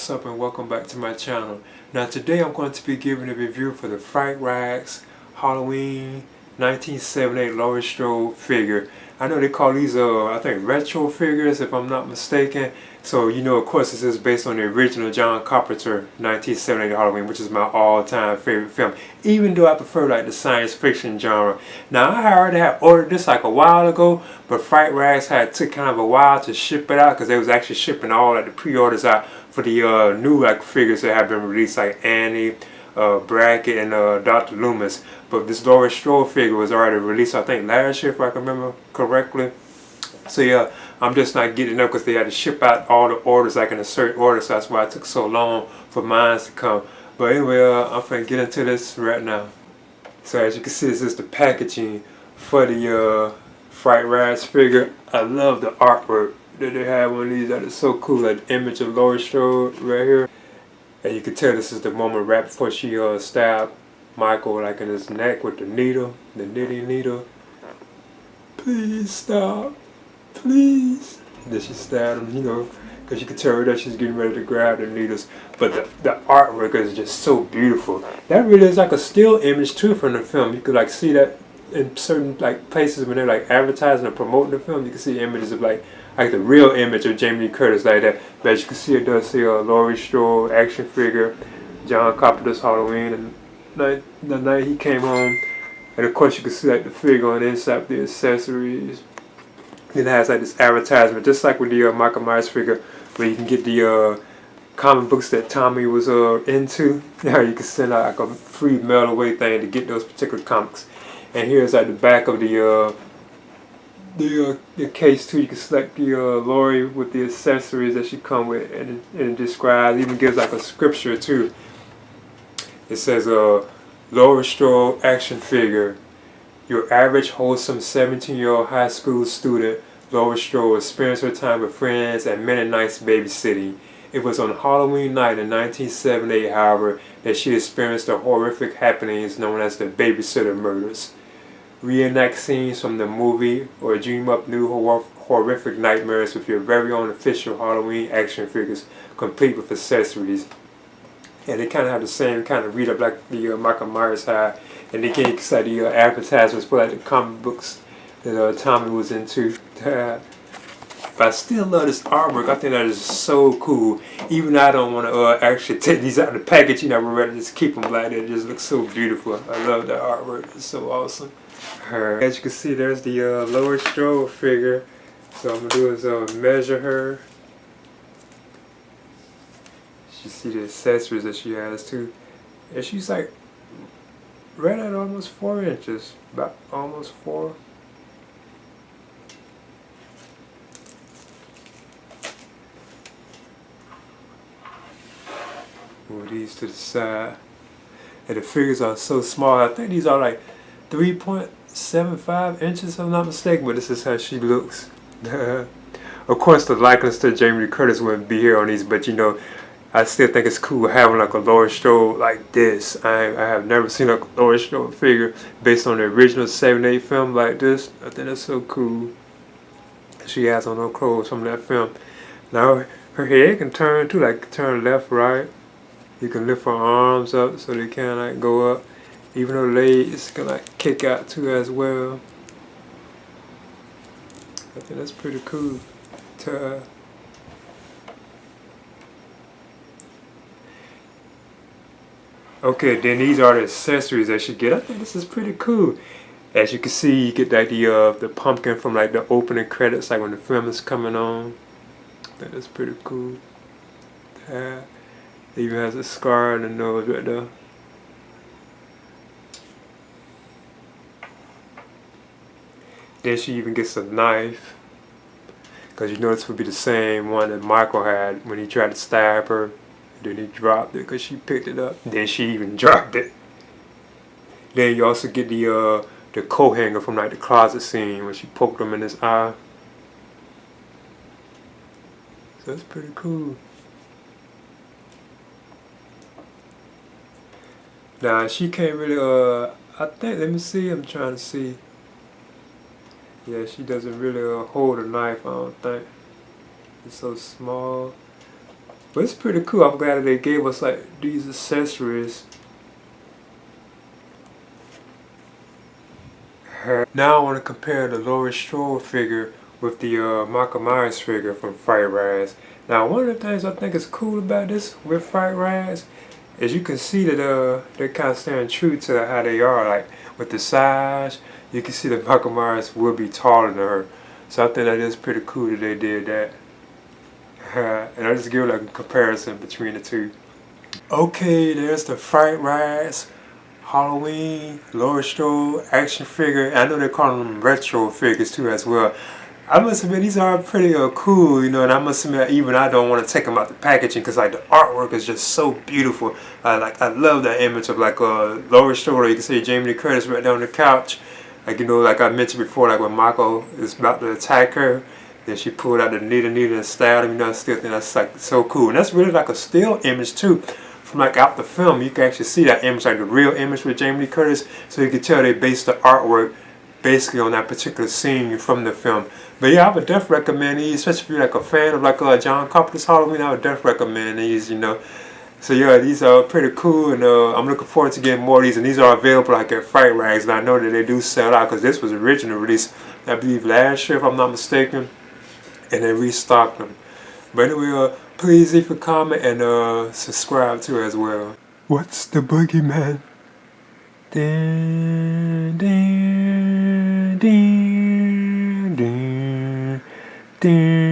What's up and welcome back to my channel. Now today I'm going to be giving a review for the Fright-Rags Halloween 1978 Laurie Strode figure. I know they call these I think retro figures if I'm not mistaken. So you know, of course, this is based on the original John Carpenter 1978 Halloween, which is my all-time favorite film, even though I prefer like the science fiction genre. Now I already had ordered this like a while ago, but Fright-Rags took kind of a while to ship it out because they was actually shipping all like the pre-orders out for the new like figures that have been released, like Annie, Bracket, and Dr. Loomis. But this Laurie Strode figure was already released, I think last year if I can remember correctly. So yeah, I'm just not getting up because they had to ship out all the orders like in a certain order, so that's why it took so long for mine to come. But anyway, I'm finna get into this right now. So as you can see, this is the packaging for the Fright-Rags figure. I love the artwork that they have on these. That is so cool. That image of Laurie Strode right here. And you can tell this is the moment right before she stabbed Michael like in his neck with the needle, the knitting needle. Please stop. Please. Then she stabbed him, you know, because you can tell that she's getting ready to grab the needles. But the artwork is just so beautiful. That really is like a still image too from the film. You could like see that in certain like places when they're like advertising or promoting the film. You can see images of like the real image of Jamie Lee Curtis like that. But as you can see, it does say Laurie Strode action figure, John Carpenter's Halloween, and the night he came home. And of course, you can see like the figure on the inside with the accessories. It has like this advertisement, just like with the Michael Myers figure, where you can get the comic books that Tommy was into. Now you can send out like a free mail away thing to get those particular comics. And here's like the back of the case too. You can select the Laurie with the accessories that she come with, and it describes, even gives like a scripture too. It says Laurie Strode action figure. Your average wholesome 17-year-old high school student, Laurie Strode, experienced her time with friends and many nights babysitting. It was on Halloween night in 1978, however, that she experienced the horrific happenings known as the babysitter murders. Reenact scenes from the movie or dream up new horrific nightmares with your very own official Halloween action figures, complete with accessories. And they kind of have the same kind of read up like the Michael Myers had. And they gave like the advertisements for like the comic books that Tommy was into. But I still love this artwork. I think that is so cool. Even though I don't want to actually take these out of the package, you know, we're ready to just keep them like that. It just looks so beautiful. I love that artwork. It's so awesome. As you can see, there's the Laurie Strode figure. So I'm going to do is measure her. You see the accessories that she has too. And she's like right at almost 4 inches. About almost 4. Move these to the side. And the figures are so small. I think these are like 3.75 inches if I'm not mistaken, but this is how she looks. Of course the likeness to Jamie Lee Curtis wouldn't be here on these, but you know, I still think it's cool having like a Laurie Strode like this. I have never seen a Laurie Strode figure based on the original 78 film like this. I think that's so cool. She has on her clothes from that film. Now her head can turn too, like turn left, right. You can lift her arms up so they can like go up. Even her legs can like kick out too as well. I think that's pretty cool. Okay, then these are the accessories that you get. I think this is pretty cool. As you can see, you get like the pumpkin from like the opening credits, like when the film is coming on. I think that's pretty cool. It even has a scar on the nose right there. Then she even gets a knife, because you know this would be the same one that Michael had when he tried to stab her. Then he dropped it because she picked it up. Then she even dropped it. Then you also get the coat hanger from like the closet scene when she poked him in his eye. So that's pretty cool. Now she can't really I think, let me see, I'm trying to see. Yeah, she doesn't really hold a knife, I don't think. It's so small. But it's pretty cool. I'm glad that they gave us like these accessories. Now I want to compare the Laurie Strode figure with the Michael Myers figure from Fright-Rags. Now one of the things I think is cool about this with Fright-Rags is you can see that they're kind of staying true to how they are. Like with the size, you can see that Michael Myers will be taller than her. So I think that is pretty cool that they did that. And I just give like a comparison between the two. Okay, there's the Fright-Rags Halloween, Laurie Strode, action figure. I know they're calling them retro figures too as well. I must admit these are pretty cool, you know, and I must admit even I don't want to take them out the packaging because like the artwork is just so beautiful. Like I love that image of like Laurie Strode. You can see Jamie Lee Curtis right down on the couch. Like, you know, like I mentioned before, like when Michael is about to attack her, then she pulled out the needle and stabbed him. You know, I still think that's like so cool. And that's really like a still image too. From like out the film, you can actually see that image, like the real image with Jamie Lee Curtis. So you can tell they based the artwork basically on that particular scene from the film. But yeah, I would definitely recommend these, especially if you're like a fan of like John Carpenter's Halloween. I would definitely recommend these, you know. So yeah, these are pretty cool, and I'm looking forward to getting more of these. And these are available like at Fright-Rags, and I know that they do sell out because this was originally released, I believe, last year if I'm not mistaken, and they restocked them. But anyway, please leave a comment and subscribe too as well. What's the boogeyman? Dun, dun, dun, dun, dun.